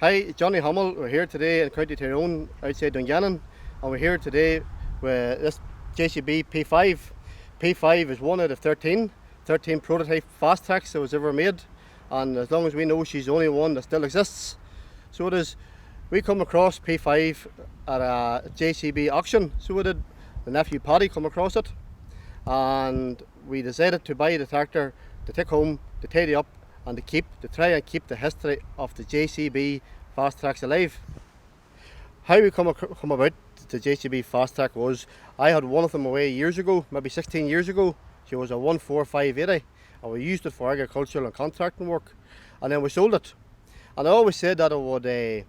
Hi, Johnny Hummel. We're here today in County Tyrone outside Dungannon, and we're here today with this JCB P5. P5 is one out of 13 prototype Fastracs that was ever made, and as long as we know, she's the only one that still exists. So it is. We come across P5 at a JCB auction, so did the nephew Paddy come across it, and we decided to buy the tractor to take home, to tidy up and to try and keep the history of the JCB Fastracs alive. How we come about the JCB Fastrac was, I had one of them away years ago, maybe 16 years ago. She was a 14580, and we used it for agricultural and contracting work, and then we sold it. And I always said that I would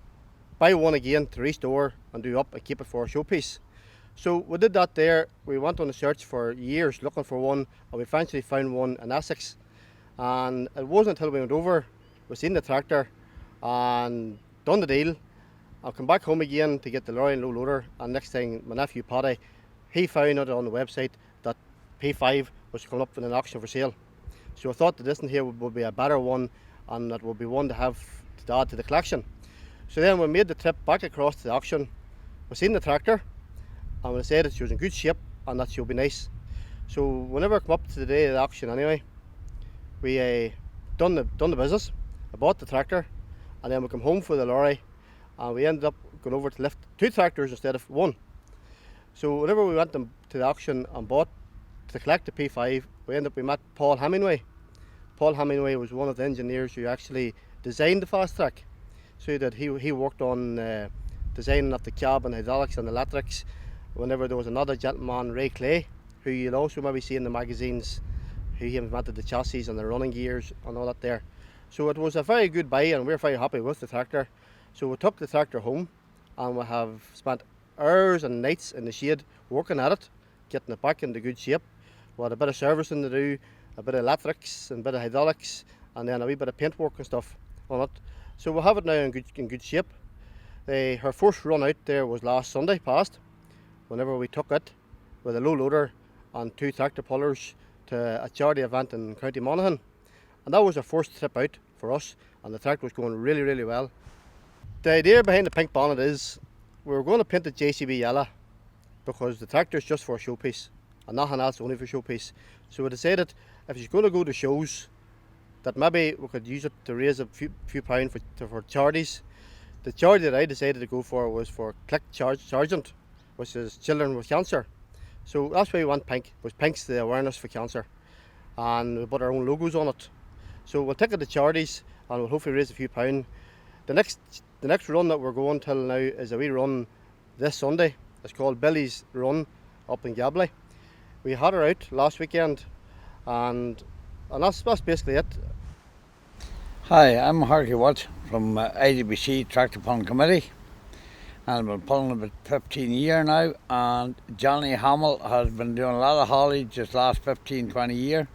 buy one again to restore and do up and keep it for a showpiece. So we did that there. We went on a search for years looking for one, and we eventually found one in Essex. And it wasn't until we went over, we seen the tractor and done the deal. I'll come back home again to get the lorry and low loader, and next thing my nephew Paddy, he found out on the website that P5 was coming up in an auction for sale. So I thought that this one here would be a better one, and that would be one to have to add to the collection. So then we made the trip back across to the auction. We seen the tractor and we decided she was in good shape and that she'll be nice. So whenever I come up to the day of the auction anyway, we done the business. I bought the tractor, and then we come home for the lorry, and we ended up going over to lift two tractors instead of one. So whenever we went to the auction and bought to collect the P5, we met Paul Hemingway. Paul Hemingway was one of the engineers who actually designed the Fastrac. So that he worked on designing of the cab and hydraulics and electrics. Whenever there was another gentleman, Ray Clay, who you'll also maybe see in the magazines, he invented the chassis and the running gears and all that there. So it was a very good buy, and we're very happy with the tractor. So we took the tractor home, and we have spent hours and nights in the shade working at it, getting it back into good shape. We had a bit of servicing to do, a bit of electrics and a bit of hydraulics, and then a wee bit of paint work and stuff on it. So we have it now in good shape. Her first run out there was last Sunday past, whenever we took it with a low loader and two tractor pullers to a charity event in County Monaghan, and that was our first trip out for us, and the tractor was going really well. The idea behind the pink bonnet is we were going to paint the JCB yellow because the tractor is just for a showpiece and nothing else, only for showpiece. So we decided if she's going to go to shows, that maybe we could use it to raise a few pounds for charities. The charity that I decided to go for was for Click Sargent, which is children with cancer. So that's why we went pink, because pink's the awareness for cancer, and we put our own logos on it. So we'll take it to charities, and we'll hopefully raise a few pounds. The next run that we're going till now is a wee run this Sunday. It's called Billy's Run up in Gabley. We had her out last weekend, and that's basically it. Hi, I'm Harky Watt from IDBC Tractor Pulling Committee, and I've been pulling about 15 years now, and Johnny Hamill has been doing a lot of haulage this last 15-20 years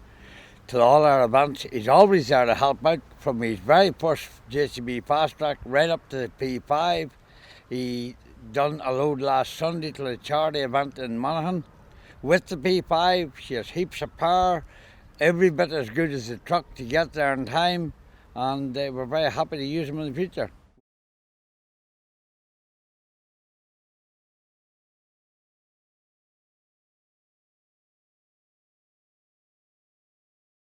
to all our events. He's always there to help out, from his very first JCB Fastrac right up to the P5. He done a load last Sunday to a charity event in Monaghan with the P5. She has heaps of power, every bit as good as the truck to get there in time, and we're very happy to use them in the future.